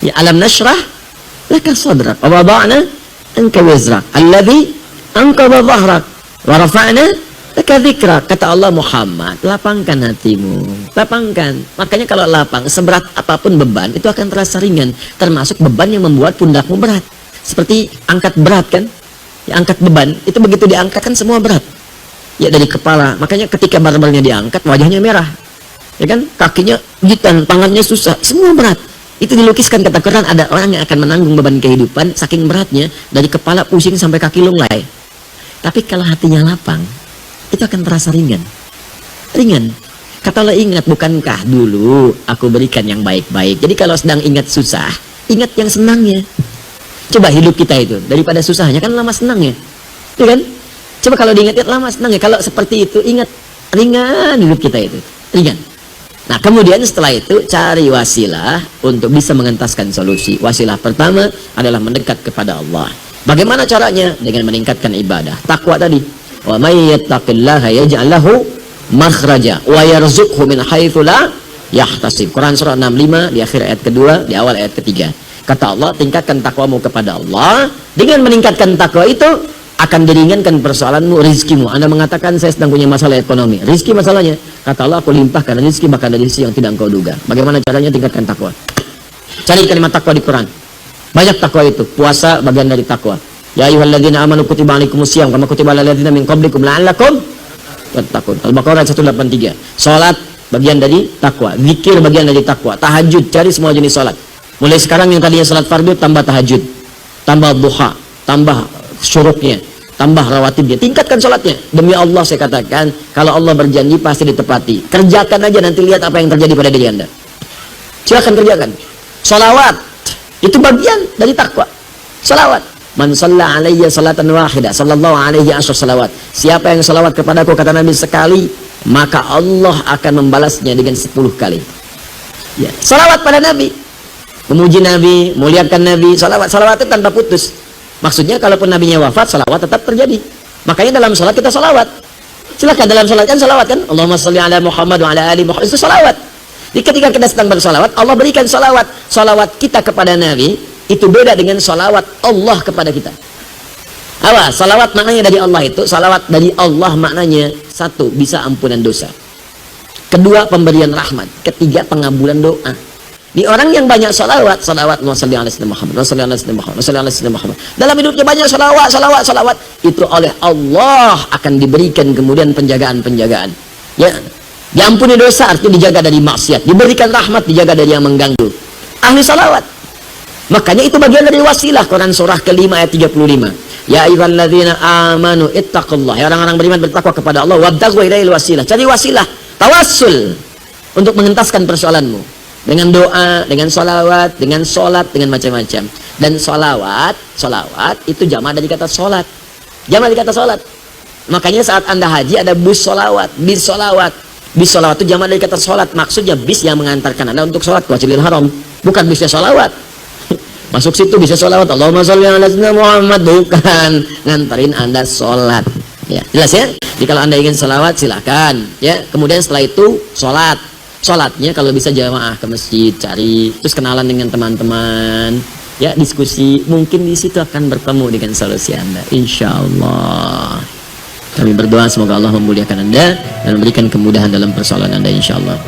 Ya, alam nashrah laka sadrak wa wada'na anka wizrak alladhi anqadha dhahrak wa rafa'na laka dzikrak. Kata Allah, Muhammad, lapangkan hatimu, lapangkan. Makanya kalau lapang, seberat apapun beban itu akan terasa ringan, termasuk beban yang membuat pundakmu berat. Seperti angkat berat kan? Ya, angkat beban itu begitu diangkat kan semua berat. Ya, dari kepala. Makanya ketika barbelnya diangkat, wajahnya merah. Ya kan? Kakinya gitan, tangannya susah, semua berat. Itu dilukiskan kata Quran, ada orang yang akan menanggung beban kehidupan saking beratnya, dari kepala pusing sampai kaki lunglai. Tapi kalau hatinya lapang, itu akan terasa ringan. Ringan. Kata Allah, ingat, bukankah dulu aku berikan yang baik-baik. Jadi kalau sedang ingat susah, ingat yang senangnya. Coba hidup kita itu, daripada susahnya kan lama senangnya. Itu kan? Coba kalau diingat lama senangnya. Kalau seperti itu, ingat, ringan hidup kita itu. Ringan. Nah, kemudian setelah itu cari wasilah untuk bisa mengentaskan solusi. Wasilah pertama adalah mendekat kepada Allah. Bagaimana caranya? Dengan meningkatkan ibadah. Takwa tadi. Wa may yattaqillaha yaj'al lahu makhraja wa yarzuqhu min haitsu la yahtasib. Quran surah 65 di akhir ayat kedua, di awal ayat ketiga. Kata Allah, tingkatkan takwamu kepada Allah. Dengan meningkatkan takwa itu akan diringankan persoalanmu, rizkimu. Anda mengatakan saya sedang punya masalah ekonomi, rizki masalahnya. Kata Allah, aku limpahkan rizki bahkan dari rizki yang tidak engkau duga. Bagaimana caranya? Tingkatkan takwa. Cari kalimat takwa di Quran. Banyak takwa itu. Puasa bagian dari takwa. Ya ayyuhalladzina amanu kutiba alaikumusiyam kama kutiba alal ladzina min qablikum la'allakum tattaqun. Al-Baqarah 183. Salat bagian dari takwa, zikir bagian dari takwa, tahajud, cari semua jenis salat. Mulai sekarang yang tadinya salat fardu tambah tahajud, tambah duha, tambah syuruknya, tambah rawatibnya, tingkatkan salatnya. Demi Allah saya katakan, kalau Allah berjanji pasti ditepati. Kerjakan aja, nanti lihat apa yang terjadi pada diri Anda. Silakan kerjakan. Salawat itu bagian dari takwa. Salawat. Man shalla alayya salatan wahidah sallallahu alaihi asyar salawat. Siapa yang salawat kepadaku, kata Nabi, sekali, maka Allah akan membalasnya dengan 10 kali. Ya, salawat pada Nabi, memuji Nabi, muliakan Nabi, salawat itu tanpa putus. Maksudnya kalaupun Nabinya wafat, salawat tetap terjadi. Makanya dalam salat kita salawat. Silakan dalam salat kan salawat kan? Allahumma sholli ala Muhammad wa ala ali Muhammad, itu salawat. Jadi ketika kita sedang bersalawat, Allah berikan salawat. Salawat kita kepada Nabi itu beda dengan salawat Allah kepada kita. Awas, salawat maknanya dari Allah itu, salawat dari Allah maknanya satu, bisa ampunan dosa. Kedua, pemberian rahmat. Ketiga, pengabulan doa. Di orang yang banyak salawat, Allahumma sholli ala sayyidina Muhammad, Allahumma sholli ala sayyidina Muhammad, Allahumma sholli ala sayyidina Muhammad. Dalam hidupnya banyak salawat, itu oleh Allah akan diberikan kemudian penjagaan. Ya, diampuni dosa artinya dijaga dari maksiat, diberikan rahmat, dijaga dari yang mengganggu. Ahli salawat. Makanya itu bagian dari wasilah. Quran surah ke-5 ayat 35. Ya ayyuhalladzina amanu ittaqullah. Ya orang-orang beriman, bertakwa kepada Allah. Wabtaghu ilaihil wasilah. Cari wasilah, tawassul untuk mengentaskan persoalanmu. Dengan doa, dengan salawat, dengan sholat, dengan macam-macam. Dan salawat itu jamaah dari kata sholat. Jamaah dari kata sholat. Makanya saat Anda haji ada bus salawat, bis salawat. Bis salawat itu jamaah dari kata sholat. Maksudnya bis yang mengantarkan Anda untuk sholat ke Masjidil Haram. Bukan bisnya salawat. Masuk situ bisa sholawat, Allahumma sholli ala sayyidina Muhammad, bukan nganterin Anda sholat. Ya, jelas ya? Jadi kalau Anda ingin sholawat silakan. Ya, kemudian setelah itu sholat. Sholatnya kalau bisa jamaah ke masjid, cari, terus kenalan dengan teman-teman. Ya, diskusi. Mungkin di situ akan bertemu dengan solusi Anda. Insya Allah. Kami berdoa semoga Allah memuliakan Anda dan memberikan kemudahan dalam persoalan Anda. Insya Allah.